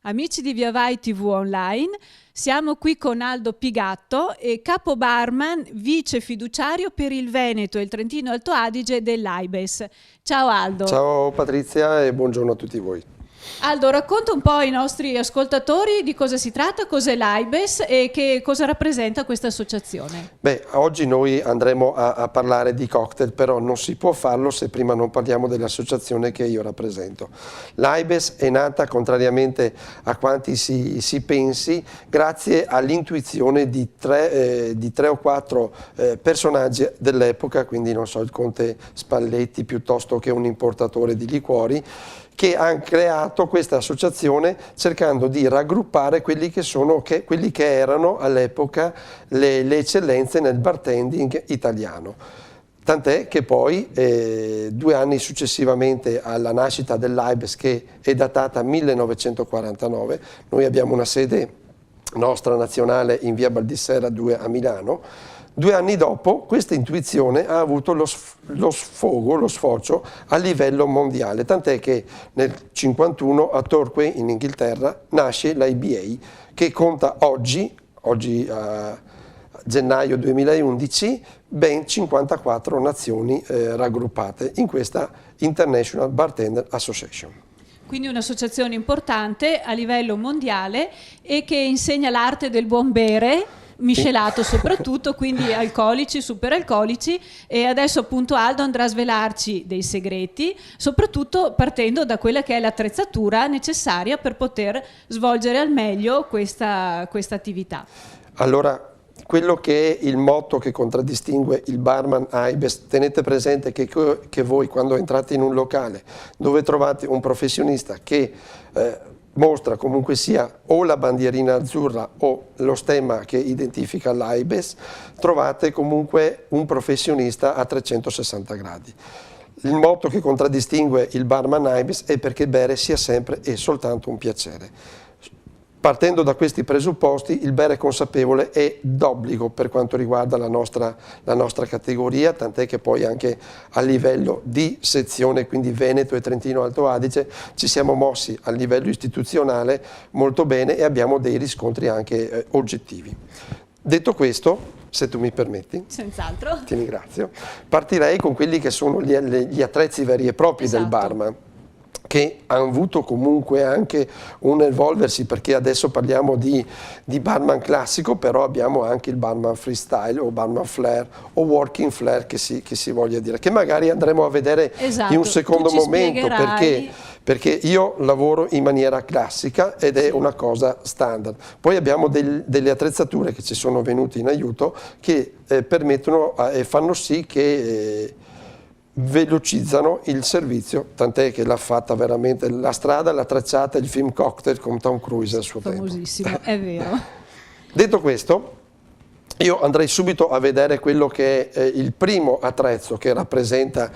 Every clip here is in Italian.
Amici di Via Vai TV Online, siamo qui con Aldo Pigatto, capo barman, vice fiduciario per il Veneto e il Trentino Alto Adige dell'AIBES. Ciao Aldo. Ciao Patrizia e buongiorno a tutti voi. Aldo, racconta un po' ai nostri ascoltatori di cosa si tratta, cos'è l'AIBES e che cosa rappresenta questa associazione. Beh, oggi noi andremo a parlare di cocktail, però non si può farlo se prima non parliamo dell'associazione che io rappresento. L'AIBES è nata, contrariamente a quanti si pensi, grazie all'intuizione di tre o quattro personaggi dell'epoca, quindi non so, il conte Spalletti piuttosto che un importatore di liquori, che hanno creato questa associazione cercando di raggruppare quelli che erano all'epoca le eccellenze nel bartending italiano. Tant'è che poi 2 anni successivamente alla nascita dell'AIBES, che è datata 1949, noi abbiamo una sede nostra nazionale in via Baldissera 2 a Milano. 2 anni dopo questa intuizione ha avuto lo sfocio a livello mondiale, tant'è che nel 1951 a Torquay in Inghilterra nasce l'IBA, che conta oggi a gennaio 2011, ben 54 nazioni raggruppate in questa International Bartender Association. Quindi un'associazione importante a livello mondiale e che insegna l'arte del buon bere, miscelato soprattutto, quindi alcolici, superalcolici, e adesso appunto Aldo andrà a svelarci dei segreti, soprattutto partendo da quella che è l'attrezzatura necessaria per poter svolgere al meglio questa attività. Allora, quello che è il motto che contraddistingue il barman AIBES, tenete presente che voi quando entrate in un locale dove trovate un professionista che mostra comunque sia o la bandierina azzurra o lo stemma che identifica l'AIBES, trovate comunque un professionista a 360 gradi. Il motto che contraddistingue il barman AIBES è perché bere sia sempre e soltanto un piacere. Partendo da questi presupposti, il bere consapevole è d'obbligo per quanto riguarda la nostra categoria, tant'è che poi anche a livello di sezione, quindi Veneto e Trentino Alto Adige, ci siamo mossi a livello istituzionale molto bene e abbiamo dei riscontri anche oggettivi. Detto questo, se tu mi permetti, senz'altro, ti ringrazio, partirei con quelli che sono gli attrezzi veri e propri del barman, che hanno avuto comunque anche un evolversi, perché adesso parliamo di barman classico, però abbiamo anche il barman freestyle o barman flair o working flair che si voglia dire, che magari andremo a vedere in un secondo momento, perché io lavoro in maniera classica ed è una cosa standard. Poi abbiamo delle attrezzature che ci sono venute in aiuto che permettono e fanno sì che velocizzano il servizio, tant'è che l'ha fatta veramente la strada, l'ha tracciata il film Cocktail con Tom Cruise al suo famosissimo, tempo. È vero. Detto questo, io andrei subito a vedere quello che è il primo attrezzo che rappresenta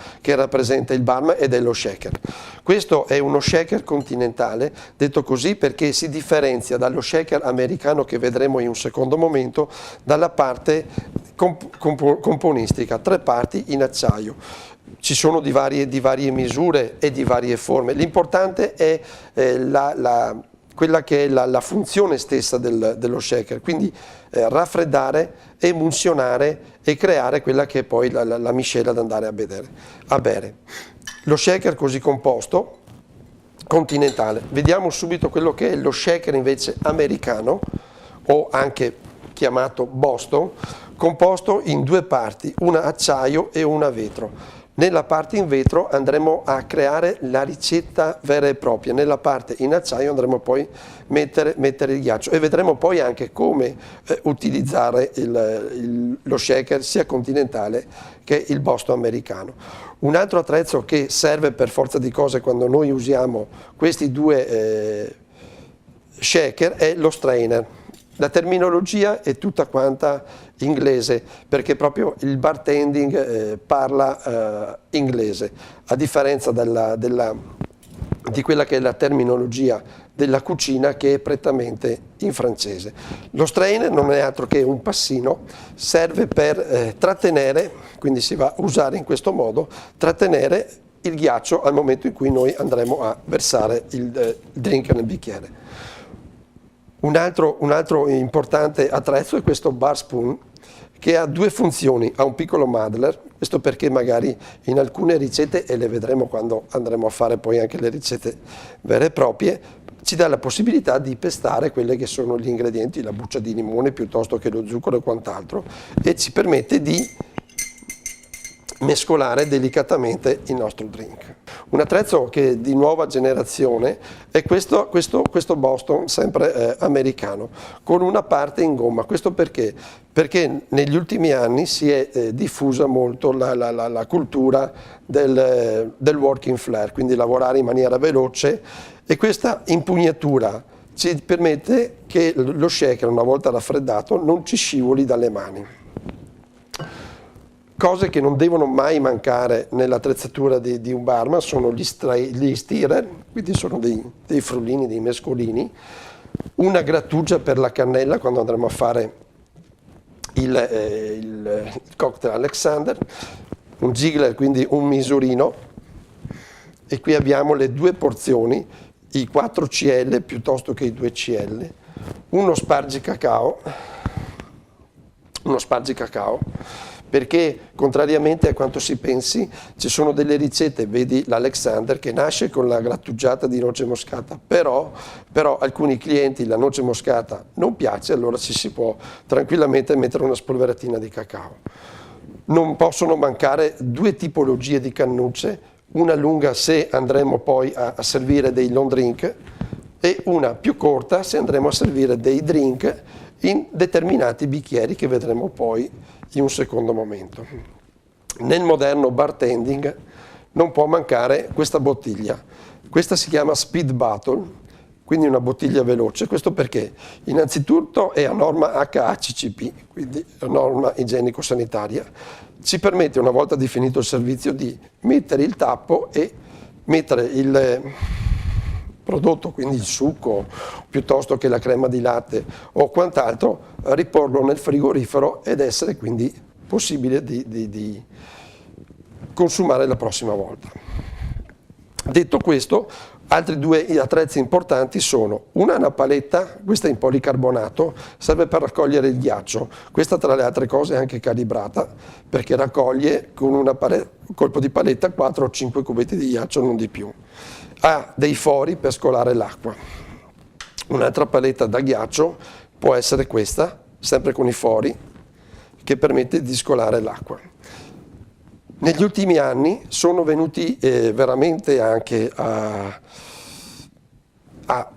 il barman, ed è lo shaker. Questo è uno shaker continentale, detto così perché si differenzia dallo shaker americano che vedremo in un secondo momento, dalla parte componistica, 3 parti in acciaio. Ci sono di varie misure e di varie forme. L'importante è quella che è la funzione stessa dello shaker, quindi raffreddare, emulsionare e creare quella che è poi la miscela da andare a bere. Lo shaker così composto, continentale. Vediamo subito quello che è lo shaker invece americano, o anche chiamato Boston, composto in 2 parti, una acciaio e una vetro. Nella parte in vetro andremo a creare la ricetta vera e propria, nella parte in acciaio andremo poi a mettere il ghiaccio e vedremo poi anche come utilizzare lo shaker sia continentale che il Boston americano. Un altro attrezzo che serve per forza di cose quando noi usiamo questi 2 shaker è lo strainer. La terminologia è tutta quanta inglese, perché proprio il bartending parla inglese, a differenza di quella che è la terminologia della cucina, che è prettamente in francese. Lo strainer non è altro che un passino, serve per trattenere, quindi si va a usare in questo modo, trattenere il ghiaccio al momento in cui noi andremo a versare il drink nel bicchiere. Un altro importante attrezzo è questo bar spoon, che ha due funzioni. Ha un piccolo muddler, questo perché magari in alcune ricette, e le vedremo quando andremo a fare poi anche le ricette vere e proprie, ci dà la possibilità di pestare quelli che sono gli ingredienti, la buccia di limone piuttosto che lo zucchero e quant'altro, e ci permette di mescolare delicatamente il nostro drink. Un attrezzo che è di nuova generazione è questo Boston, sempre americano, con una parte in gomma. Questo perché? Perché negli ultimi anni si è diffusa molto la cultura del working flare, quindi lavorare in maniera veloce, e questa impugnatura ci permette che lo shaker, una volta raffreddato, non ci scivoli dalle mani. Cose che non devono mai mancare nell'attrezzatura di un barman sono gli stirrer, quindi sono dei frullini, dei mescolini, una grattugia per la cannella quando andremo a fare il cocktail Alexander, un jiggler, quindi un misurino, e qui abbiamo le due porzioni, i 4 CL piuttosto che i 2 CL, uno spargicacao, perché contrariamente a quanto si pensi ci sono delle ricette, vedi l'Alexander che nasce con la grattugiata di noce moscata, però alcuni clienti la noce moscata non piace, allora ci si può tranquillamente mettere una spolveratina di cacao. Non possono mancare due tipologie di cannucce, una lunga se andremo poi a servire dei long drink e una più corta se andremo a servire dei drink in determinati bicchieri che vedremo poi in un secondo momento. Nel moderno bartending non può mancare questa bottiglia. Questa si chiama speed bottle, quindi una bottiglia veloce. Questo perché? Innanzitutto è a norma HACCP, quindi a norma igienico-sanitaria. Ci permette, una volta definito il servizio, di mettere il tappo e mettere il prodotto, quindi il succo, piuttosto che la crema di latte o quant'altro, riporlo nel frigorifero ed essere quindi possibile di consumare la prossima volta. Detto questo, altri due attrezzi importanti sono una paletta, questa in policarbonato, serve per raccogliere il ghiaccio, questa tra le altre cose è anche calibrata perché raccoglie con un colpo di paletta 4 o 5 cubetti di ghiaccio, non di più. Ha dei fori per scolare l'acqua. Un'altra paletta da ghiaccio può essere questa, sempre con i fori, che permette di scolare l'acqua. Negli ultimi anni sono venuti veramente anche a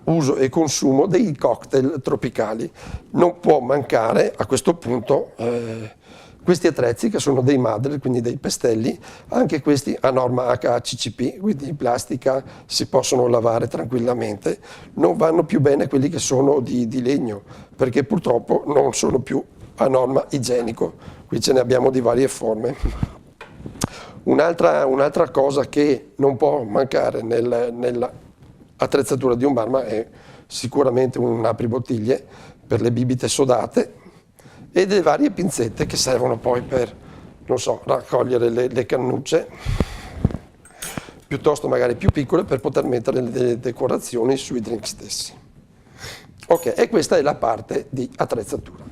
uso e consumo dei cocktail tropicali. Non può mancare a questo punto questi attrezzi che sono dei muddler, quindi dei pestelli, anche questi a norma HACCP, quindi in plastica, si possono lavare tranquillamente. Non vanno più bene quelli che sono di legno, perché purtroppo non sono più a norma igienico. Qui ce ne abbiamo di varie forme. Un'altra cosa che non può mancare nell'attrezzatura di un barman è sicuramente un apribottiglie per le bibite sodate e delle varie pinzette che servono poi per, non so, raccogliere le cannucce, piuttosto magari più piccole per poter mettere le decorazioni sui drink stessi. Ok, e questa è la parte di attrezzatura.